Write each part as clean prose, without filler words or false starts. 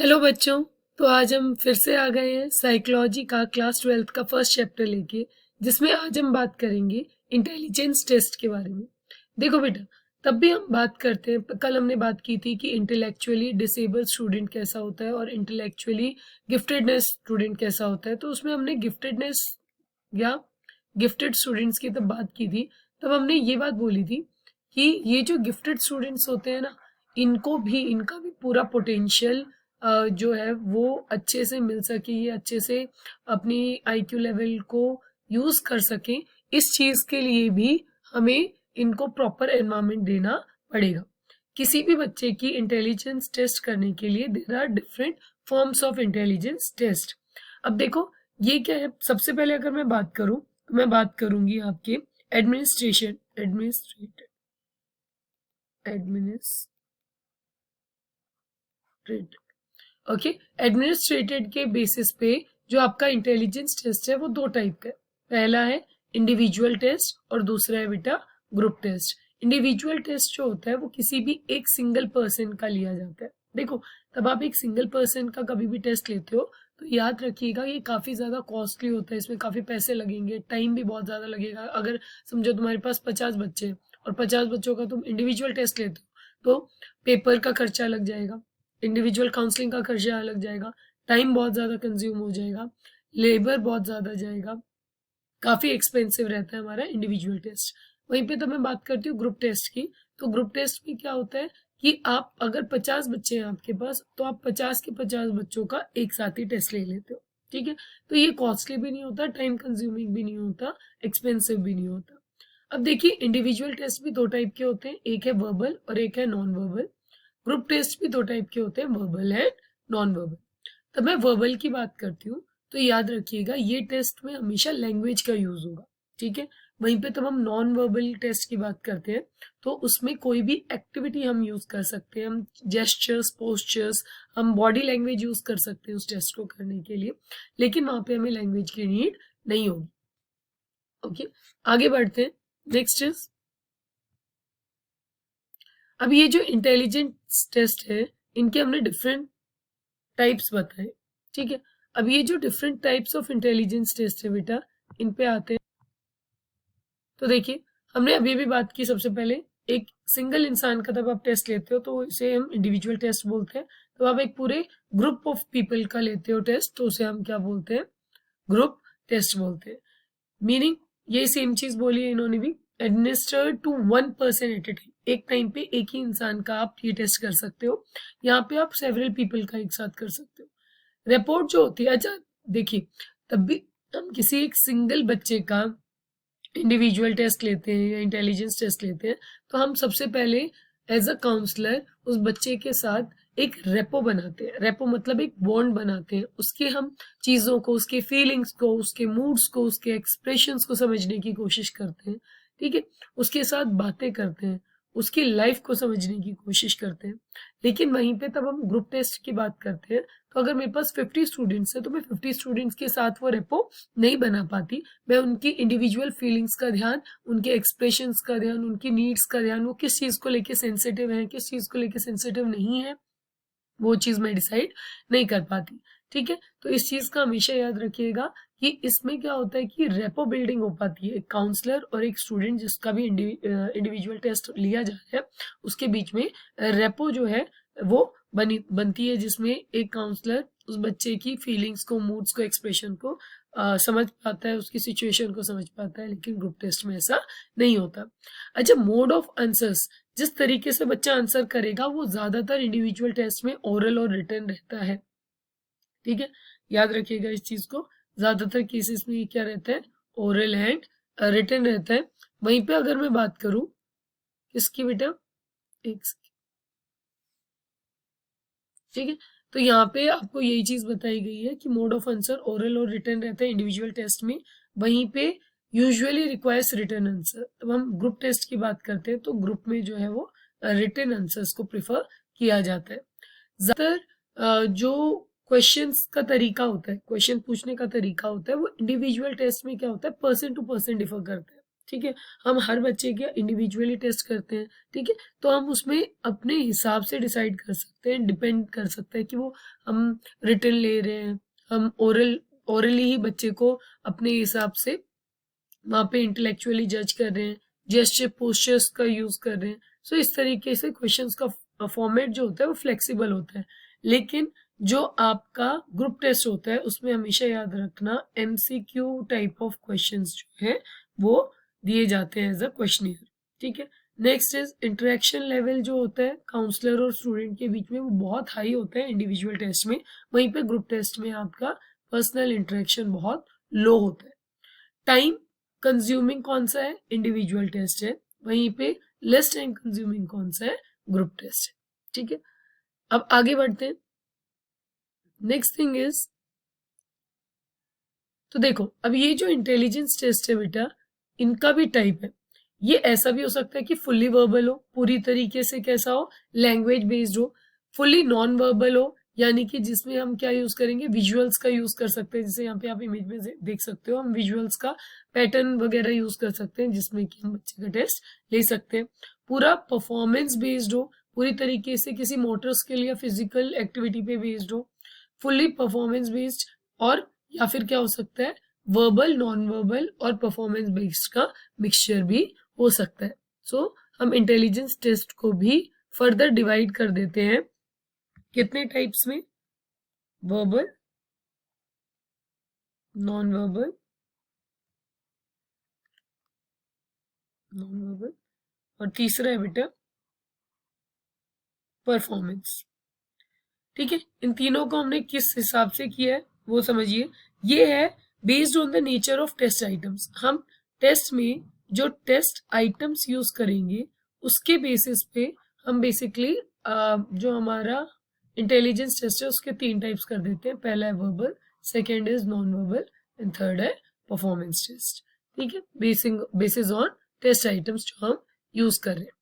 Hello बच्चों। तो आज हम फिर से आ गए हैं साइकोलॉजी का क्लास 12th का फर्स्ट चैप्टर लेके, जिसमें आज हम बात करेंगे इंटेलिजेंस टेस्ट के बारे में। देखो बेटा, तब भी हम बात करते हैं, कल हमने बात की थी कि इंटेलेक्चुअली डिसेबल स्टूडेंट कैसा होता है और इंटेलेक्चुअली गिफ्टेडनेस स्टूडेंट कैसा होता है। तो उसमें हमने गिफ्टेडनेस या गिफ्टेड स्टूडेंट्स की तब बात की थी। तब हमने ये बात बोली थी कि ये जो गिफ्टेड स्टूडेंट्स होते हैं ना, इनका भी पूरा पोटेंशियल जो है वो अच्छे से मिल सके, ये अच्छे से अपनी आईक्यू लेवल को यूज कर सके। इस चीज के लिए भी हमें इनको प्रॉपर एनवायरनमेंट देना पड़ेगा। किसी भी बच्चे की इंटेलिजेंस टेस्ट करने के लिए there are different forms of intelligence test. अब देखो, ये क्या है। सबसे पहले अगर मैं बात करूं तो मैं बात करूंगी आपके एडमिनिस्ट्रेशन एडमिनिस्ट्रेटेड ओके। एडमिनिस्ट्रेटेड के बेसिस पे जो आपका इंटेलिजेंस टेस्ट है वो दो टाइप का है। पहला है इंडिविजुअल टेस्ट और दूसरा है बेटा ग्रुप टेस्ट। इंडिविजुअल टेस्ट जो होता है वो किसी भी एक सिंगल पर्सन का लिया जाता है। देखो, तब आप एक सिंगल पर्सन का कभी भी टेस्ट लेते हो तो याद रखिएगा ये काफी ज्यादा कॉस्टली होता है, इसमें काफी पैसे लगेंगे, टाइम भी बहुत ज्यादा लगेगा। अगर समझो तुम्हारे पास 50 बच्चे हैं और 50 बच्चों का तुम इंडिविजुअल टेस्ट लेते हो तो पेपर का खर्चा लग जाएगा, इंडिविजुअल काउंसलिंग का खर्चा लग जाएगा, टाइम बहुत ज़्यादा कंज्यूम हो जाएगा, लेबर बहुत ज़्यादा जाएगा, काफ़ी एक्सपेंसिव रहता है हमारा इंडिविजुअल टेस्ट। वहीं पे तो मैं बात करती हूँ ग्रुप टेस्ट की। तो ग्रुप टेस्ट में क्या होता है कि आप अगर 50 बच्चे हैं आपके पास तो आप 50 के 50 बच्चों का एक साथ ही टेस्ट ले लेते हो। ठीक है, तो ये कॉस्टली भी नहीं होता, टाइम कंज्यूमिंग भी नहीं होता, एक्सपेंसिव भी नहीं होता। अब देखिए, इंडिविजुअल टेस्ट भी दो टाइप के होते हैं, एक है वर्बल और एक है नॉन वर्बल। ग्रुप टेस्ट भी दो टाइप के होते हैं, वर्बल एंड नॉन वर्बल। तब मैं वर्बल की बात करती हूँ तो याद रखिएगा ये टेस्ट में हमेशा लैंग्वेज का यूज होगा। ठीक है, वहीं पे तब हम नॉन वर्बल टेस्ट की बात करते हैं तो उसमें कोई भी एक्टिविटी हम यूज कर सकते हैं, हम जेस्चर्स, पोस्चर्स, हम बॉडी लैंग्वेज यूज कर सकते हैं उस टेस्ट को करने के लिए, लेकिन वहां पे हमें लैंग्वेज की नीड नहीं होगी। ओके, आगे बढ़ते हैं। नेक्स्ट इज, अब ये जो इंटेलिजेंस टेस्ट है इनके हमने डिफरेंट टाइप्स बताए। ठीक है, अब ये जो different types of intelligence test है बेटा, इन पे आते हैं। तो देखिए, हमने अभी भी बात की सबसे पहले एक सिंगल इंसान का, तब आप टेस्ट लेते हो तो इसे हम इंडिविजुअल टेस्ट बोलते हैं। तो आप एक पूरे ग्रुप ऑफ पीपल का लेते हो टेस्ट तो उसे हम क्या बोलते हैं, ग्रुप टेस्ट बोलते हैं। मीनिंग ये सेम चीज बोली है इन्होंने भी, administered to one person at a time, एक टाइम पे एक ही इंसान का आप ये टेस्ट कर सकते हो। यहाँ पे आप सेवरल पीपल का एक साथ कर सकते हो। रिपोर्ट जो होती है, अच्छा देखिए, तब भी हम किसी एक सिंगल बच्चे का इंडिविजुअल टेस्ट लेते हैं या इंटेलिजेंस टेस्ट लेते हैं तो हम सबसे पहले एज अ काउंसलर उस बच्चे के साथ एक रेपो बनाते हैं। रेपो मतलब एक बॉन्ड बनाते हैं, उसके हम चीज़ों को, उसके फीलिंग्स को, उसके मूड्स को, उसके एक्सप्रेशंस को समझने की कोशिश करते हैं। ठीक है, उसके साथ बातें करते हैं, उसकी लाइफ को समझने की कोशिश करते हैं। लेकिन वहीं पे तब हम ग्रुप टेस्ट की बात करते हैं तो अगर मेरे पास 50 स्टूडेंट्स है तो मैं 50 स्टूडेंट्स के साथ वो रेपो नहीं बना पाती। मैं उनकी इंडिविजुअल फीलिंग्स का ध्यान, उनके एक्सप्रेशंस का ध्यान, उनकी नीड्स का ध्यान, वो किस चीज़ को लेके सेंसिटिव है, किस चीज़ को लेके सेंसिटिव नहीं है, वो चीज़ मैं डिसाइड नहीं कर पाती। ठीक है, तो इस चीज़ का हमेशा याद रखिएगा कि इसमें क्या होता है कि रेपो बिल्डिंग हो पाती है एक काउंसलर और एक स्टूडेंट जिसका भी इंडिविजुअल टेस्ट लिया जा रहा है, उसके बीच में रेपो जो है वो बनती है, जिसमें एक काउंसलर उस बच्चे की फीलिंग्स को, मूड्स को, एक्सप्रेशन को समझ पाता है, उसकी सिचुएशन को समझ पाता है। लेकिन ग्रुप टेस्ट में ऐसा नहीं होता। अच्छा, मोड ऑफ आंसर्स, जिस तरीके से बच्चा आंसर करेगा वो ज्यादातर इंडिविजुअल टेस्ट में ओरल और रिटन रहता है। ठीक है, याद रखिएगा इस चीज को, ज्यादातर केसेस में ये क्या रहता है, ओरल एंड रिटन रहता है। वहीं पे अगर मैं बात करूं किसकी बेटा, एक ठीक है, तो यहाँ पे आपको यही चीज बताई गई है कि मोड ऑफ आंसर ओरल और रिटन रहता है इंडिविजुअल टेस्ट में। वहीं पे यूजुअली रिक्वायर्स रिटन आंसर। अब हम ग्रुप टेस्ट की बात करते हैं तो ग्रुप में जो है वो रिटन आंसर्स को प्रिफर किया जाता है। ज्यादातर जो क्वेश्चंस का तरीका होता है, क्वेश्चन पूछने का तरीका होता है, वो इंडिविजुअल टेस्ट में क्या होता है, पर्सन टू पर्सन डिफर करता है। ठीक है, हम हर बच्चे के इंडिविजुअली टेस्ट करते हैं, ठीक है, तो हम उसमें अपने हिसाब से डिसाइड कर सकते हैं, डिपेंड कर सकते हैं कि वो हम रिटन ले रहे हैं, हम ओरली ही बच्चे को अपने हिसाब से वहाँ पे इंटेलेक्चुअली जज कर रहे हैं, जेस्चर पोस्चर्स का यूज कर रहे हैं। सो इस तरीके से क्वेश्चंस का फॉर्मेट जो होता है वो फ्लेक्सिबल होता है। लेकिन जो आपका ग्रुप टेस्ट होता है उसमें हमेशा याद रखना एमसीक्यू टाइप ऑफ क्वेश्चंस जो है वो दिए जाते हैं एज अ क्वेश्चनियर, ठीक है। नेक्स्ट इज इंटरेक्शन लेवल जो होता है काउंसलर और स्टूडेंट के बीच में वो बहुत हाई होता है इंडिविजुअल टेस्ट में, वहीं पे ग्रुप टेस्ट में आपका पर्सनल इंटरेक्शन बहुत लो होता है। टाइम कंज्यूमिंग कौन सा है, इंडिविजुअल टेस्ट है, वहीं पे लेस टाइम कंज्यूमिंग कौन सा है, ग्रुप टेस्ट है, ठीक है। अब आगे बढ़ते हैं। नेक्स्ट थिंग इज, तो देखो अब ये जो इंटेलिजेंस टेस्ट है बेटा, इनका भी टाइप है। ये ऐसा भी हो सकता है कि फुल्ली वर्बल हो, पूरी तरीके से कैसा हो, लैंग्वेज बेस्ड हो, फुल्ली नॉन वर्बल हो, यानी कि जिसमें हम क्या यूज करेंगे, विजुअल्स का यूज कर सकते हैं, जैसे यहाँ पे आप इमेज में देख सकते हो, हम विजुअल्स का पैटर्न वगैरह यूज कर सकते हैं जिसमें कि हम बच्चे का टेस्ट ले सकते हैं। पूरा परफॉर्मेंस बेस्ड हो, पूरी तरीके से किसी मोटर स्किल या फिजिकल एक्टिविटी पे बेस्ड हो, फुल्ली परफॉर्मेंस बेस्ड, और या फिर क्या हो सकता है, वर्बल, नॉन वर्बल और परफॉर्मेंस बेस्ड का मिक्सचर भी हो सकता है। सो हम इंटेलिजेंस टेस्ट को भी फर्दर डिवाइड कर देते हैं कितने टाइप्स में, वर्बल, नॉन वर्बल, और तीसरा है बेटा परफॉर्मेंस, ठीक है। इन तीनों को हमने किस हिसाब से किया है वो समझिए। ये है based on the nature of test items. हम टेस्ट में जो टेस्ट आइटम्स यूज करेंगे उसके बेसिस पे हम बेसिकली जो हमारा इंटेलिजेंस टेस्ट है उसके 3 टाइप्स कर देते हैं। पहला है verbal, second is non verbal and third है परफॉर्मेंस टेस्ट, ठीक है, बेसिस ऑन टेस्ट आइटम्स जो हम यूज कर रहे हैं।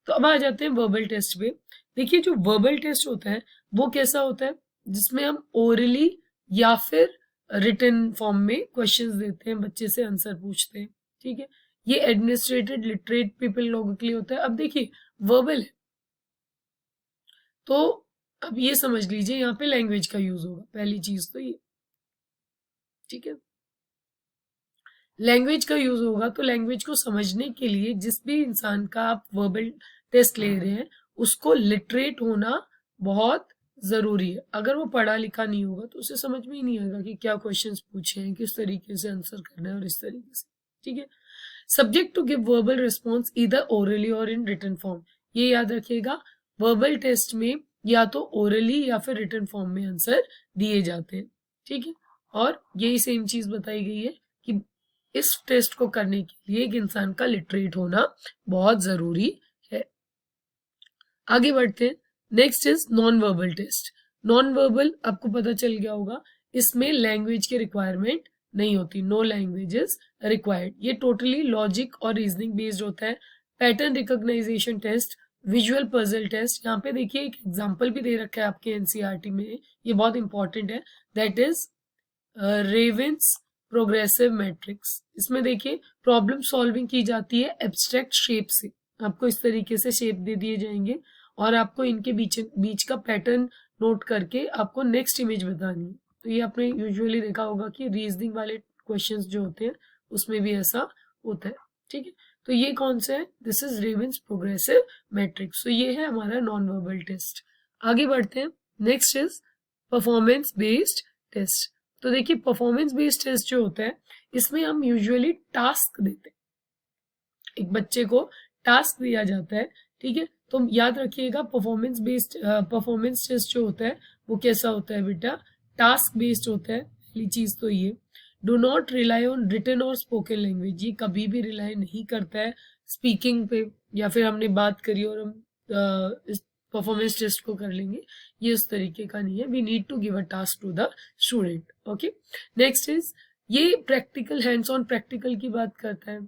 तो अब आ जाते हैं वर्बल टेस्ट पे। देखिए जो वर्बल टेस्ट होता है वो कैसा होता है, जिसमें हम ओरली या फिर रिटन फॉर्म में क्वेश्चंस देते हैं, बच्चे से आंसर पूछते हैं, ठीक है। ये एडमिनिस्ट्रेटेड लिटरेट पीपल लोगों के लिए होता है। अब देखिए वर्बल है तो अब ये समझ लीजिए यहाँ पे लैंग्वेज का यूज होगा, पहली चीज तो ये, ठीक है, लैंग्वेज का यूज होगा। तो लैंग्वेज को समझने के लिए जिस भी इंसान का आप वर्बल टेस्ट ले रहे हैं उसको लिटरेट होना बहुत जरूरी है। अगर वो पढ़ा लिखा नहीं होगा तो उसे समझ में ही नहीं आएगा कि क्या क्वेश्चंस पूछे हैं, किस तरीके से आंसर करना है और इस तरीके से, ठीक है। Subject to give verbal response either orally or in written form, ये याद रखिएगा, वर्बल टेस्ट में या तो ओरली या फिर रिटन फॉर्म में आंसर दिए जाते हैं, ठीक है। और यही सेम चीज बताई गई है कि इस टेस्ट को करने के लिए एक इंसान का लिटरेट होना बहुत जरूरी है। आगे बढ़ते हैं। Next is non verbal test. Non verbal आपको पता चल गया होगा, इसमें लैंग्वेज की रिक्वायरमेंट नहीं होती, नो लैंग्वेज इज रिक्वायर्ड। ये टोटली लॉजिक और रीजनिंग बेस्ड होता है। Pattern recognisation test, visual puzzle test, यहाँ पे देखिए एक एग्जांपल भी दे रखा है आपके एनसीईआरटी में, ये बहुत इंपॉर्टेंट है, that is ravens progressive matrix. इसमें देखिए प्रॉब्लम सॉल्विंग की जाती है एब्स्ट्रैक्ट शेप से, आपको इस तरीके से शेप दे दिए जाएंगे और आपको इनके बीच का पैटर्न नोट करके आपको नेक्स्ट इमेज बतानी है। तो ये आपने यूजुअली देखा होगा कि रीजनिंग वाले क्वेश्चंस जो होते हैं उसमें भी ऐसा होता है, ठीक है। तो ये कौन सा है, this is ravens progressive matrix. तो ये है हमारा नॉन वर्बल टेस्ट। आगे बढ़ते हैं। Next is performance based test. तो देखिए परफॉर्मेंस बेस्ड टेस्ट जो होता है इसमें हम यूजुअली टास्क देते हैं, एक बच्चे को टास्क दिया जाता है, ठीक है। तो याद रखिएगा परफॉर्मेंस टेस्ट जो होता है वो कैसा होता है बेटा, टास्क बेस्ड होता है। पहली चीज तो ये, do not rely on written or spoken language, ये कभी भी रिलाई नहीं करता है स्पीकिंग पे या फिर हमने बात करी और हम इस परफॉर्मेंस टेस्ट को कर लेंगे, ये उस तरीके का नहीं है। We need to give a task to the student, okay. Next is ये प्रैक्टिकल, हैंड्स ऑन प्रैक्टिकल की बात करता है,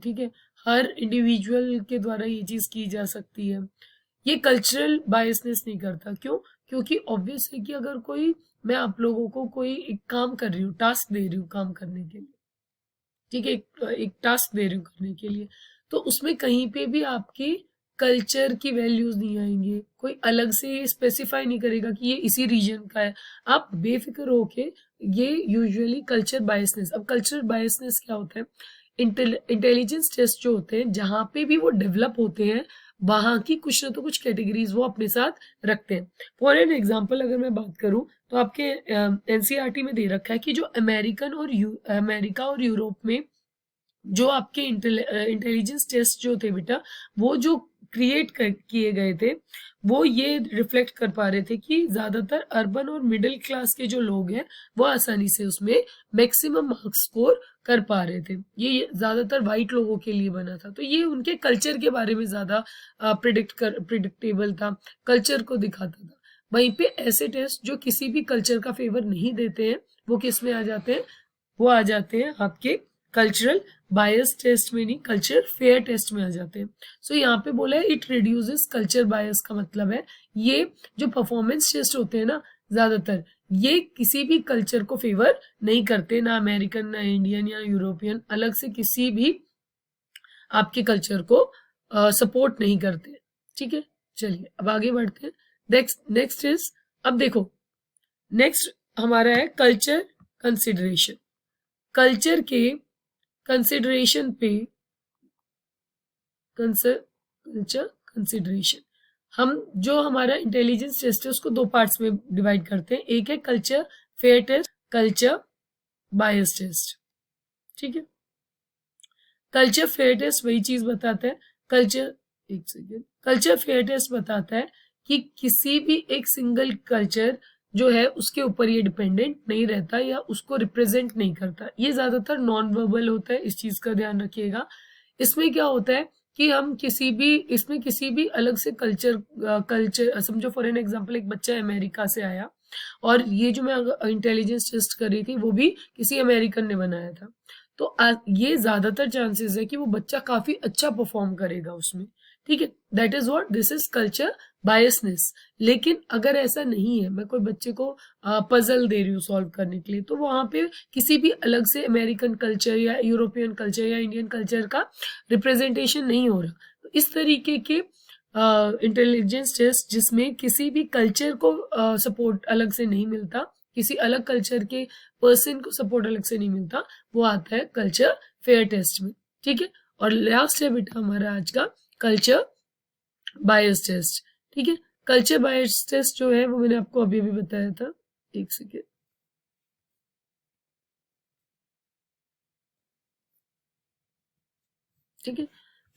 ठीक है, हर इंडिविजुअल के द्वारा ये चीज की जा सकती है। ये कल्चरल बायसनेस नहीं करता, क्यों, क्योंकि ऑब्वियस है कि अगर कोई, मैं आप लोगों को कोई एक काम कर रही हूँ, टास्क दे रही हूँ काम करने के लिए, ठीक है, एक टास्क दे रही हूँ करने के लिए, तो उसमें कहीं पे भी आपके कल्चर की वैल्यूज नहीं आएंगे, कोई अलग से स्पेसिफाई नहीं करेगा कि ये इसी रीजन का है, आप बेफिक्र होके, ये यूजुअली कल्चर बायसनेस। अब कल्चर बायसनेस क्या होता है, इंटेलिजेंस टेस्ट जो होते हैं जहां पे भी वो डेवलप होते हैं वहां की कुछ ना तो कुछ कैटेगरीज वो अपने साथ रखते हैं। फॉर एन एग्जाम्पल अगर मैं बात करूं तो आपके एनसीईआरटी में दे रखा है कि जो अमेरिका और यूरोप में जो आपके इंटेलिजेंस टेस्ट जो थे बेटा, वो जो क्रिएट किए गए थे, वो ये रिफ्लेक्ट कर पा रहे थे कि ज्यादातर अर्बन और मिडिल क्लास के जो लोग हैं वो आसानी से उसमें मैक्सिमम मार्क्स स्कोर कर पा रहे थे। ये ज्यादातर वाइट लोगों के लिए बना था, तो ये उनके कल्चर के बारे में ज्यादा प्रिडिक्टेबल था, कल्चर को दिखाता था। वहीं पे ऐसे टेस्ट जो किसी भी कल्चर का फेवर नहीं देते हैं वो किस में आ जाते हैं, वो आ जाते हैं आपके कल्चरल बायस टेस्ट में नहीं, कल्चर फेयर टेस्ट में आ जाते हैं। सो यहाँ पे बोला है इट रिड्यूसेस कल्चर बायस, का मतलब है ये जो परफॉर्मेंस टेस्ट होते हैं ना ज्यादातर, ये किसी भी कल्चर को फेवर नहीं करते, ना अमेरिकन ना इंडियन या यूरोपियन, अलग से किसी भी आपके कल्चर को सपोर्ट नहीं करते। ठीक है, चलिए अब आगे बढ़ते हैं। नेक्स्ट इज, अब देखो नेक्स्ट हमारा है कल्चर कंसिडरेशन। कल्चर के कंसिडरेशन पे, कल्चर कंसिडरेशन, हम जो हमारा इंटेलिजेंस टेस्ट है उसको दो पार्ट्स में डिवाइड करते हैं। एक है कल्चर फेयर टेस्ट, कल्चर बायस टेस्ट। ठीक है, कल्चर फेयर टेस्ट वही चीज बताता है, कल्चर फेयर टेस्ट बताता है कि किसी भी एक सिंगल कल्चर जो है उसके ऊपर ये डिपेंडेंट नहीं रहता या उसको रिप्रेजेंट नहीं करता। ये ज्यादातर नॉन वर्बल होता है, इस चीज का ध्यान रखिएगा। इसमें क्या होता है कि हम इसमें किसी भी अलग से कल्चर समझो, फॉर एन एग्जांपल एक बच्चा अमेरिका से आया और ये जो मैं इंटेलिजेंस टेस्ट कर रही थी वो भी किसी अमेरिकन ने बनाया था, तो ये ज्यादातर चांसेस है कि वो बच्चा काफी अच्छा परफॉर्म करेगा उसमें। ठीक है, that is what, this is culture biasness. लेकिन अगर ऐसा नहीं है, मैं कोई बच्चे को पजल दे रही हूँ सॉल्व करने के लिए, तो वहां पे किसी भी अलग से अमेरिकन कल्चर या यूरोपियन कल्चर या इंडियन कल्चर का रिप्रेजेंटेशन नहीं हो रहा। तो इस तरीके के इंटेलिजेंस टेस्ट जिसमें किसी भी कल्चर को सपोर्ट अलग से नहीं मिलता, किसी अलग कल्चर के पर्सन को सपोर्ट अलग से नहीं मिलता, वो आता है कल्चर फेयर टेस्ट में। ठीक है, और लास्ट है बेटा हमारा आज का कल्चर बायस टेस्ट। ठीक है, कल्चर बायस टेस्ट जो है वो मैंने आपको अभी भी बताया था, एक सेकेंड। ठीक है,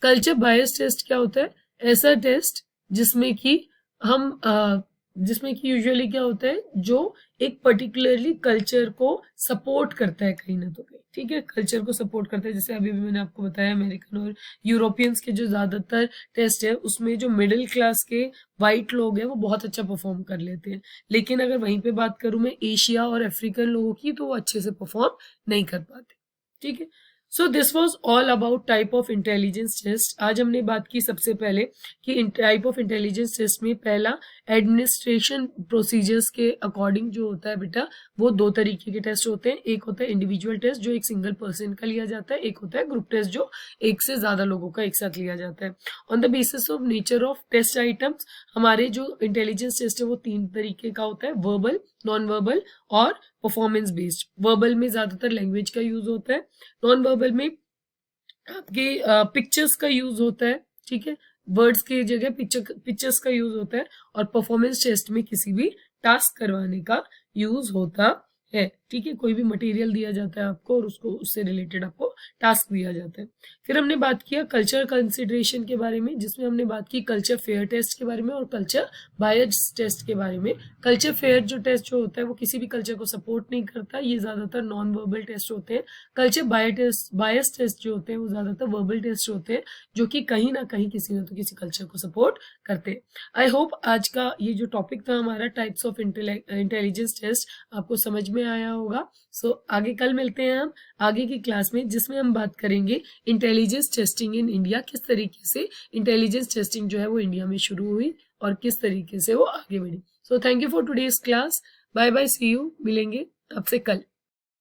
कल्चर बायस टेस्ट क्या होता है, ऐसा टेस्ट जिसमें कि हम जिसमें कि यूजुअली क्या होता है, जो एक पर्टिकुलरली कल्चर को सपोर्ट करता है कहीं ना तो कहीं। ठीक है, कल्चर को सपोर्ट करता है, जैसे अभी भी मैंने आपको बताया अमेरिकन और यूरोपियंस के जो ज्यादातर टेस्ट है उसमें जो मिडिल क्लास के वाइट लोग हैं वो बहुत अच्छा परफॉर्म कर लेते हैं। लेकिन अगर वहीं पे बात करूं मैं एशिया और अफ्रीकन लोगों की, तो वो अच्छे से परफॉर्म नहीं कर पाते। ठीक है, so this was all about type of intelligence test. आज हमने बात की सबसे पहले कि टाइप ऑफ इंटेलिजेंस टेस्ट में पहला एडमिनिस्ट्रेशन प्रोसीजर्स के अकॉर्डिंग जो होता है बेटा, वो दो तरीके के टेस्ट होते हैं। एक होता है इंडिविजुअल टेस्ट जो एक सिंगल पर्सन का लिया जाता है, एक होता है ग्रुप टेस्ट जो एक से ज्यादा लोगों का एक साथ लिया जाता है। On the basis of nature of test items, हमारे जो इंटेलिजेंस टेस्ट है वो तीन तरीके का होता है, वर्बल, नॉन वर्बल और परफॉर्मेंस बेस्ड। वर्बल में ज्यादातर लैंग्वेज का यूज होता है, नॉन वर्बल में आपके पिक्चर्स का यूज होता है। ठीक है, वर्ड्स की जगह पिक्चर्स का यूज होता है, और परफॉर्मेंस टेस्ट में किसी भी टास्क करवाने का यूज होता है। ठीक है, कोई भी मटेरियल दिया जाता है आपको और उसको उससे रिलेटेड आपको टास्क दिया जाता है। फिर हमने बात किया कल्चर कंसिडरेशन के बारे में, जिसमें हमने बात की कल्चर फेयर टेस्ट के बारे में और कल्चर बायस टेस्ट के बारे में। कल्चर फेयर जो टेस्ट जो होता है वो किसी भी कल्चर को सपोर्ट नहीं करता, ये ज्यादातर नॉन वर्बल टेस्ट होते हैं। कल्चर बायस टेस्ट जो होते हैं वो ज्यादातर वर्बल टेस्ट होते हैं, जो कि कहीं ना कहीं किसी न तो किसी कल्चर को सपोर्ट करते हैं। आई होप आज का ये जो टॉपिक था हमारा टाइप्स ऑफ इंटेलिजेंस टेस्ट आपको समझ में आया होगा। सो आगे कल मिलते हैं हम आगे की क्लास में, जिसमें हम बात करेंगे इंटेलिजेंस टेस्टिंग इन इंडिया, किस तरीके से इंटेलिजेंस टेस्टिंग जो है वो इंडिया में शुरू हुई और किस तरीके से वो आगे बढ़ी। So thank you for today's class, bye bye, see you, मिलेंगे आपसे कल।